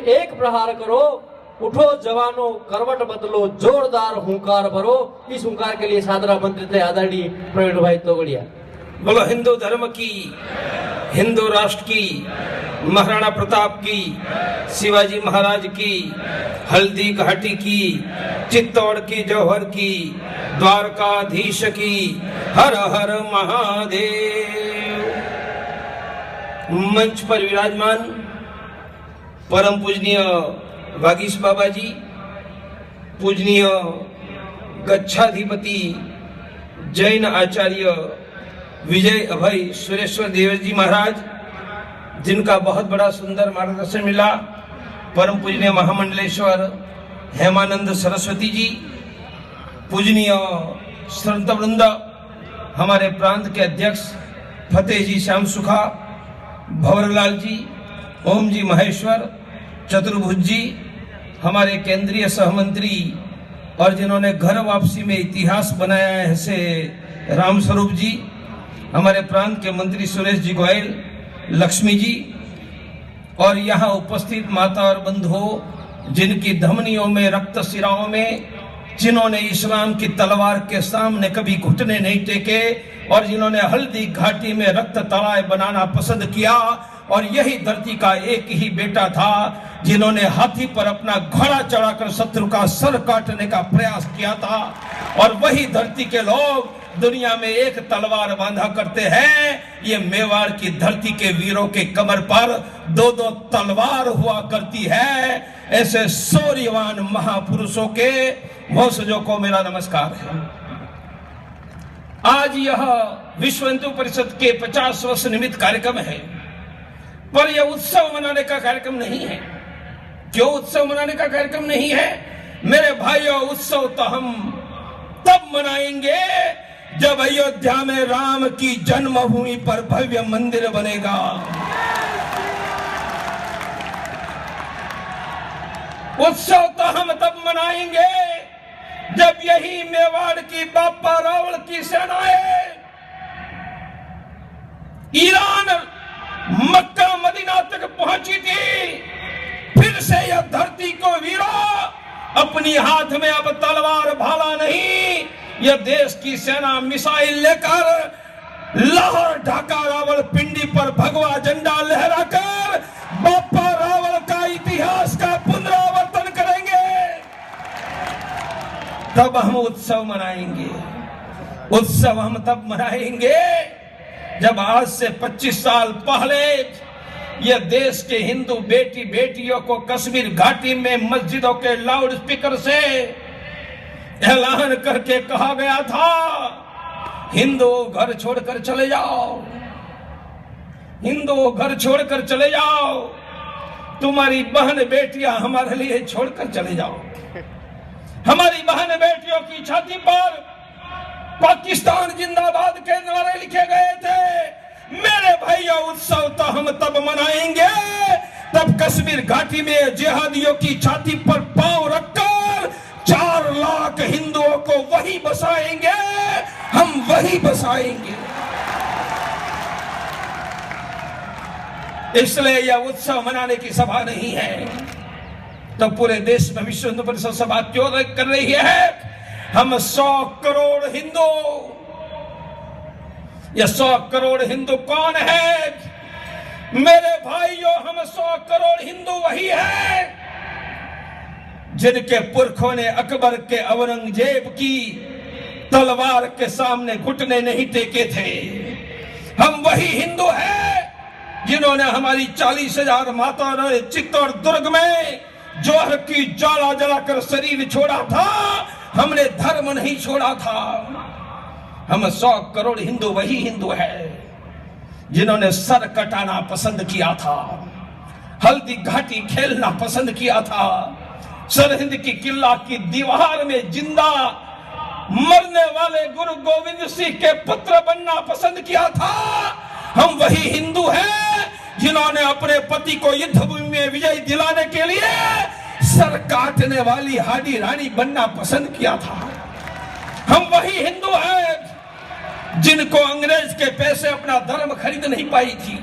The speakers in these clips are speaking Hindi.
एक प्रहार करो, उठो जवानों करवट बदलो, जोरदार हुंकार भरो। इस हुंकार के लिए सादरा मंत्री थे आदरणीय प्रवीण भाई तोगड़िया। बोलो हिंदू धर्म की, हिंदू राष्ट्र की, महाराणा प्रताप की, शिवाजी महाराज की, हल्दी घाटी की, चित्तौड़ की, जौहर की, द्वारकाधीश की, हर हर महादेव। मंच पर विराजमान परम पूजनीय वागीश बाबा जी, पूजनीय गच्छाधिपति जैन आचार्य विजय अभय सुरेश्वर देव जी महाराज, जिनका बहुत बड़ा सुंदर मार्गदर्शन मिला, परम पूजनीय महामंडलेश्वर हेमानंद सरस्वती जी, पूजनीय संत वृंद, हमारे प्रांत के अध्यक्ष फतेह जी श्याम सुखा, भंवरलाल जी, ओम जी महेश्वर, चतुर्भुज जी, हमारे केंद्रीय सहमंत्री और जिन्होंने घर वापसी में इतिहास बनाया है ऐसे रामस्वरूप जी, हमारे प्रांत के मंत्री सुरेश जी गोयल, लक्ष्मी जी, और यहाँ उपस्थित माता और बंधुओं जिनकी धमनियों में रक्त, सिराओं में, जिन्होंने इस्लाम की तलवार के सामने कभी घुटने नहीं टेके और जिन्होंने हल्दी घाटी में रक्त तलाय बनाना पसंद किया। और यही धरती का एक ही बेटा था जिन्होंने हाथी पर अपना घोड़ा चढ़ाकर शत्रु का सर काटने का प्रयास किया था। और वही धरती के लोग दुनिया में एक तलवार बांधा करते हैं। ये मेवाड़ की धरती के वीरों के कमर पर दो दो तलवार हुआ करती है। ऐसे शौर्यवान महापुरुषों के वंशजों को मेरा नमस्कार है। आज यह विश्व हिंदू परिषद के 50 वर्ष निमित्त कार्यक्रम है, पर यह उत्सव मनाने का कार्यक्रम नहीं है। क्यों उत्सव मनाने का कार्यक्रम नहीं है? मेरे भाइयों, उत्सव तो हम तब मनाएंगे जब अयोध्या में राम की जन्मभूमि पर भव्य मंदिर बनेगा। उत्सव तो हम तब मनाएंगे जब यही मेवाड़ की बापा रावण की सेनाएं ईरान, मक्का, मदीना तक पहुंची थी। फिर से यह धरती को वीरों, अपनी हाथ में अब तलवार भाला नहीं, यह देश की सेना मिसाइल लेकर लाहौर, ढाका, रावलपिंडी पर भगवा झंडा लहराकर बापा रावल का इतिहास का पुनरावर्तन करेंगे। तब हम उत्सव मनाएंगे। उत्सव हम तब मनाएंगे जब आज से 25 साल पहले यह देश के हिंदू बेटी बेटियों को कश्मीर घाटी में मस्जिदों के लाउड स्पीकर से ऐलान करके कहा गया था, हिंदू घर छोड़कर चले जाओ, हिंदू घर छोड़कर चले जाओ, तुम्हारी बहन बेटियां हमारे लिए छोड़कर चले जाओ। हमारी बहन बेटियों की छाती पर पाकिस्तान जिंदाबाद के नारे लिखे गए थे। मेरे भाइयों, उत्सव तो हम तब मनाएंगे तब कश्मीर घाटी में जिहादियों की छाती पर पांव रखकर 4 लाख हिंदुओं को वही बसाएंगे, हम वही बसाएंगे। इसलिए यह उत्सव मनाने की सभा नहीं है। तो पूरे देश में विश्व हिंदू परिषद सभा क्यों कर रही है? हम 100 करोड़ हिंदू, ये 100 करोड़ हिंदू कौन है? मेरे भाइयों, हम 100 करोड़ हिंदू वही है जिनके पुरखों ने अकबर के, औरंगजेब की तलवार के सामने घुटने नहीं टेके थे। हम वही हिंदू हैं जिन्होंने हमारी 40,000 माताओं ने चित्तौड़ दुर्ग में जौहर की ज्वाला जलाकर शरीर छोड़ा था। हमने धर्म नहीं छोड़ा था। हम 100 करोड़ हिंदू वही हिंदू है जिन्होंने सर कटाना पसंद किया था, हल्दी घाटी खेलना पसंद किया था, सरहिंद की किला की दीवार में जिंदा मरने वाले गुरु गोविंद सिंह के पुत्र बनना पसंद किया था। हम वही हिंदू हैं जिन्होंने अपने पति को युद्ध भूमि में विजय दिलाने के लिए सर काटने वाली हाडी रानी बनना पसंद किया था। हम वही हिंदू हैं जिनको अंग्रेज के पैसे अपना धर्म खरीद नहीं पाई थी।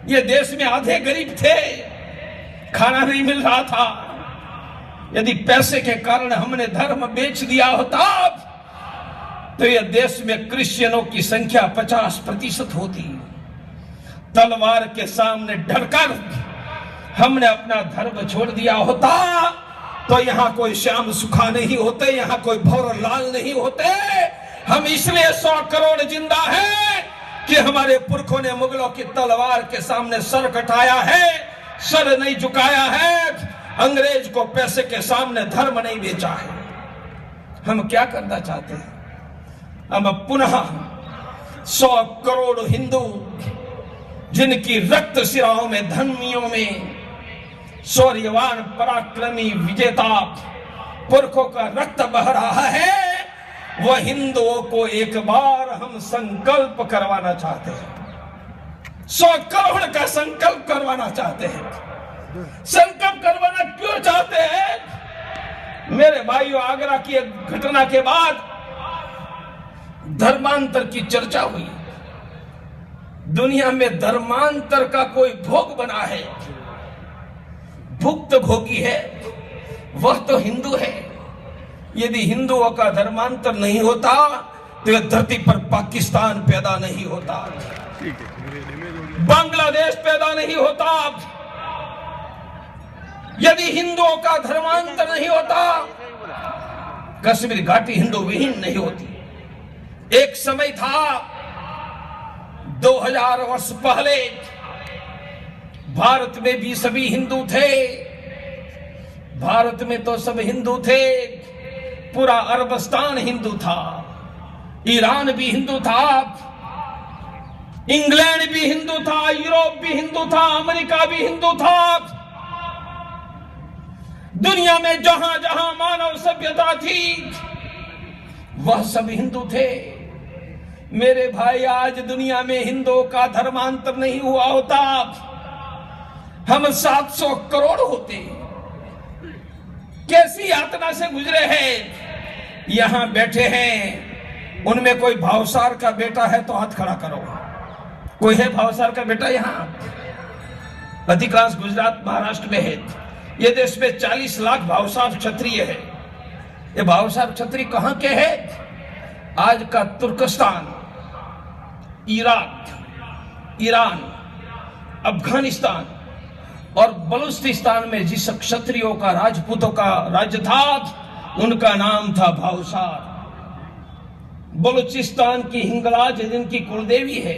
ये देश में आधे गरीब थे, खाना नहीं मिल रहा था। यदि पैसे के कारण हमने धर्म बेच दिया होता तो यह देश में क्रिश्चियनों की संख्या 50% होती। तलवार के सामने डरकर हमने अपना धर्म छोड़ दिया होता तो यहाँ कोई श्याम सुखा नहीं होते, यहाँ कोई भौरलाल नहीं होते। हम इसलिए 100 करोड़ जिंदा हैं कि हमारे पुरखों ने मुगलों की तलवार के सामने सर कटाया है, सर नहीं झुकाया है, अंग्रेज को पैसे के सामने धर्म नहीं बेचा है। हम क्या करना चाहते हैं? हम पुनः 100 करोड़ हिंदू जिनकी रक्त सिराओं में, धमनियों में शौर्यवान पराक्रमी विजेता पुरखों का रक्त बह रहा है, वह हिंदुओं को एक बार हम संकल्प करवाना चाहते हैं। 100 करोड़ का संकल्प करवाना चाहते हैं। संकल्प करवाना क्यों चाहते हैं? मेरे भाइयों, आगरा की एक घटना के बाद धर्मांतर की चर्चा हुई। दुनिया में धर्मांतर का कोई भोग बना है, भुक्त भोगी है, वह तो हिंदू है। यदि हिंदुओं का धर्मांतर नहीं होता तो यह धरती पर पाकिस्तान पैदा नहीं होता, बांग्लादेश पैदा नहीं होता। यदि हिंदुओं का धर्मांतर नहीं होता, कश्मीर घाटी हिंदू विहीन नहीं होती। एक समय था 2000 वर्ष पहले भारत में भी सभी हिंदू थे। भारत में तो सब हिंदू थे, पूरा अरबस्तान हिंदू था, ईरान भी हिंदू था, इंग्लैंड भी हिंदू था, यूरोप भी हिंदू था, अमेरिका भी हिंदू था। दुनिया में जहां जहां मानव सभ्यता थी वह सब हिंदू थे। मेरे भाई, आज दुनिया में हिंदुओं का धर्मांतर नहीं हुआ होता, हम 700 करोड़ होते। कैसी यातना से गुजरे हैं। यहां बैठे हैं, उनमें कोई भावसार का बेटा है तो हाथ खड़ा करो। कोई है भावसार का बेटा? यहां अधिकांश गुजरात महाराष्ट्र में है। ये देश में 40 लाख भावसार क्षत्रिय है। ये भावसार क्षत्रिय कहां के है? आज का तुर्कस्तान, इराक, ईरान, अफगानिस्तान और बलूचिस्तान में जिस क्षत्रियों का, राजपूतों का राज्य था, उनका नाम था भावसार। बलूचिस्तान की हिंगलाज जिनकी कुलदेवी है,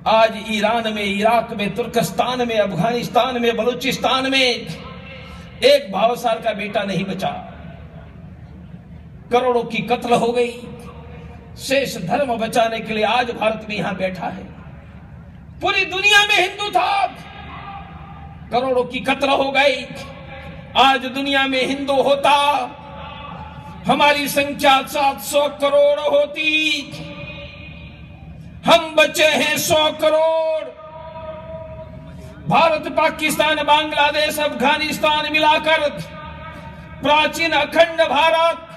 आज ईरान में, इराक में, तुर्कस्तान में, अफगानिस्तान में, बलूचिस्तान में एक भावसार का बेटा नहीं बचा। करोड़ों की कत्ल हो गई। शेष धर्म बचाने के लिए आज भारत में यहां बैठा है। पूरी दुनिया में हिंदू था, करोड़ों की कत्ल हो गई। आज दुनिया में हिंदू होता, हमारी संख्या 700 करोड़ होती। हम बचे हैं 100 करोड़। भारत, पाकिस्तान, बांग्लादेश, अफगानिस्तान मिलाकर प्राचीन अखंड भारत,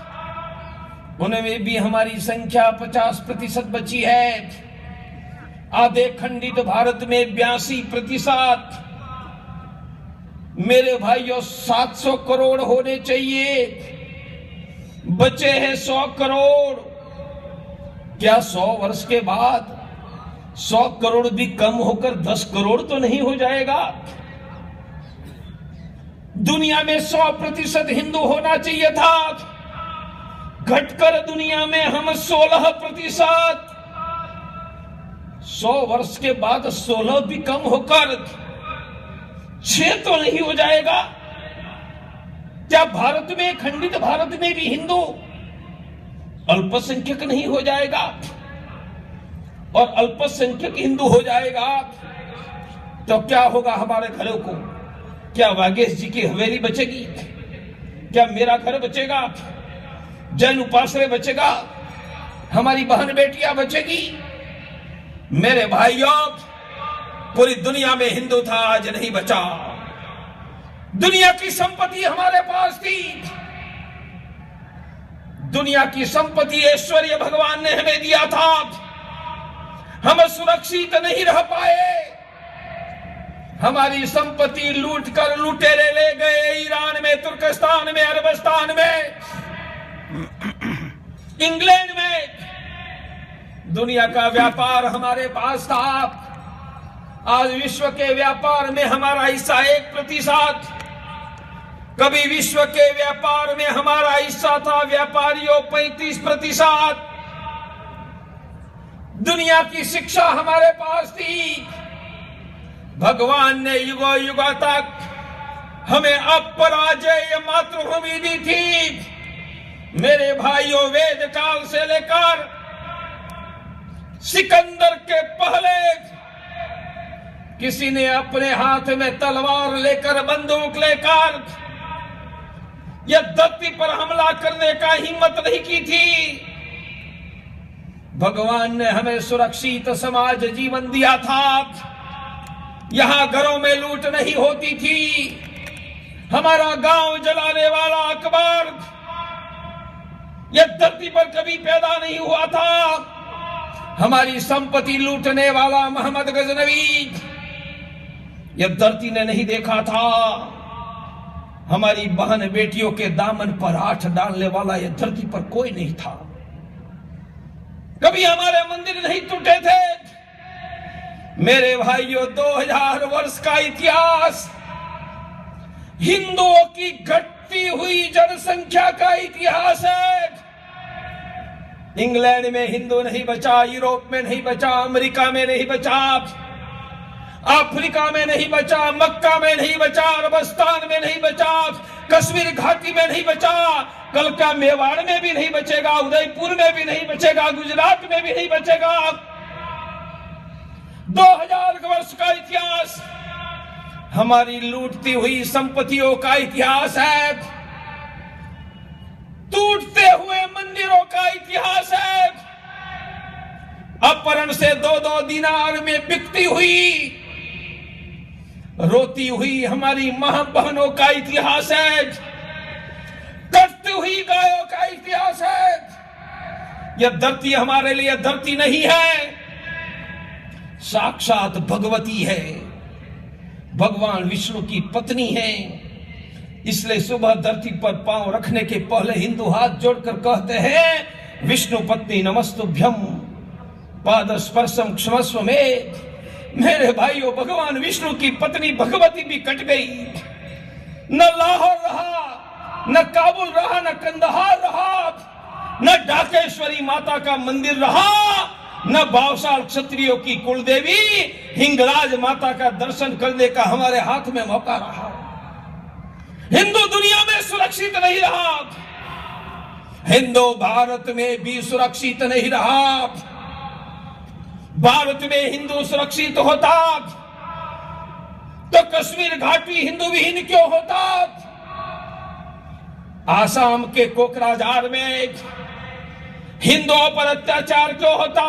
उनमें भी हमारी संख्या 50% बची है। आधे खंडित भारत में 82%। मेरे भाइयों, 700 करोड़ होने चाहिए, बचे हैं 100 करोड़। क्या 100 वर्ष के बाद 100 करोड़ भी कम होकर 10 करोड़ तो नहीं हो जाएगा? दुनिया में 100% हिंदू होना चाहिए था, घटकर दुनिया में हम 16%। 100 वर्ष के बाद 16 भी कम होकर 6 तो नहीं हो जाएगा? क्या भारत में, खंडित भारत में भी हिंदू अल्पसंख्यक नहीं हो जाएगा? और अल्पसंख्यक हिंदू हो जाएगा तो क्या होगा हमारे घरों को? क्या वागेश जी की हवेली बचेगी? क्या मेरा घर बचेगा? जैन उपाश्रय बचेगा? हमारी बहन बेटियां बचेगी? मेरे भाइयों, पूरी दुनिया में हिंदू था, आज नहीं बचा। दुनिया की संपत्ति हमारे पास थी, दुनिया की संपत्ति ऐश्वर्य भगवान ने हमें दिया था। हम सुरक्षित नहीं रह पाए। हमारी संपत्ति लूट कर लुटेरे ले गए। ईरान में, तुर्कस्तान में, अरबस्तान में, इंग्लैंड में दुनिया का व्यापार हमारे पास था। आज विश्व के व्यापार में हमारा हिस्सा 1%। कभी विश्व के व्यापार में हमारा हिस्सा था व्यापारियों 35%। दुनिया की शिक्षा हमारे पास थी। भगवान ने युगों युगों तक हमें अपराजय मातृभूमि दी थी। मेरे भाइयों, वेद काल से लेकर सिकंदर के पहले किसी ने अपने हाथ में तलवार लेकर, बंदूक लेकर यह धरती पर हमला करने का हिम्मत नहीं की थी। भगवान ने हमें सुरक्षित समाज जीवन दिया था। यहां घरों में लूट नहीं होती थी। हमारा गांव जलाने वाला अकबर यह धरती पर कभी पैदा नहीं हुआ था। हमारी संपत्ति लूटने वाला मोहम्मद गजनवी यह धरती ने नहीं देखा था। हमारी बहन बेटियों के दामन पर हाथ डालने वाला यह धरती पर कोई नहीं था। कभी हमारे मंदिर नहीं टूटे थे। मेरे भाइयों, 2000 वर्ष का इतिहास हिंदुओं की घटती हुई जनसंख्या का इतिहास है। इंग्लैंड में हिंदू नहीं बचा, यूरोप में नहीं बचा, अमेरिका में नहीं बचा, अफ्रीका में नहीं बचा, मक्का में नहीं बचा, अरबस्तान में नहीं बचा, कश्मीर घाटी में नहीं बचा, कल का मेवाड़ में भी नहीं बचेगा, उदयपुर में भी नहीं बचेगा, गुजरात में भी नहीं बचेगा। 2000 वर्ष का इतिहास हमारी लूटती हुई संपत्तियों का इतिहास है। टूटते हुए मंदिरों का इतिहास है। अपहरण से 2-2 दिनार में बिकती हुई, रोती हुई हमारी मां बहनों का इतिहास है। कटती हुई गायों का इतिहास है। यह धरती हमारे लिए धरती नहीं है, साक्षात भगवती है। भगवान विष्णु की पत्नी है। इसलिए सुबह धरती पर पांव रखने के पहले हिंदू हाथ जोड़कर कहते हैं, विष्णु पत्नी नमस्तुभ्यम पाद स्पर्शम क्षमस्व में। मेरे भाइयों, भगवान विष्णु की पत्नी भगवती भी कट गई। न लाहौर रहा, न काबुल रहा, न कंदहार रहा, न ढाकेश्वरी माता का मंदिर रहा, न भावशाल क्षत्रियों की कुलदेवी हिंगराज माता का दर्शन करने का हमारे हाथ में मौका रहा। हिंदू दुनिया में सुरक्षित नहीं रहा। हिंदू भारत में भी सुरक्षित नहीं रहा। भारत में हिंदू सुरक्षित होता तो कश्मीर घाटी हिंदू विहीन क्यों होता? आसाम के कोकराझार में हिंदुओं पर अत्याचार क्यों होता?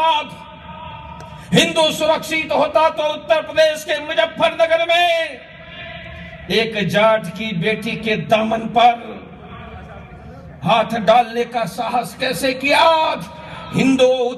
हिंदू सुरक्षित होता तो उत्तर प्रदेश के मुजफ्फरनगर में एक जाट की बेटी के दामन पर हाथ डालने का साहस कैसे किया? हिंदू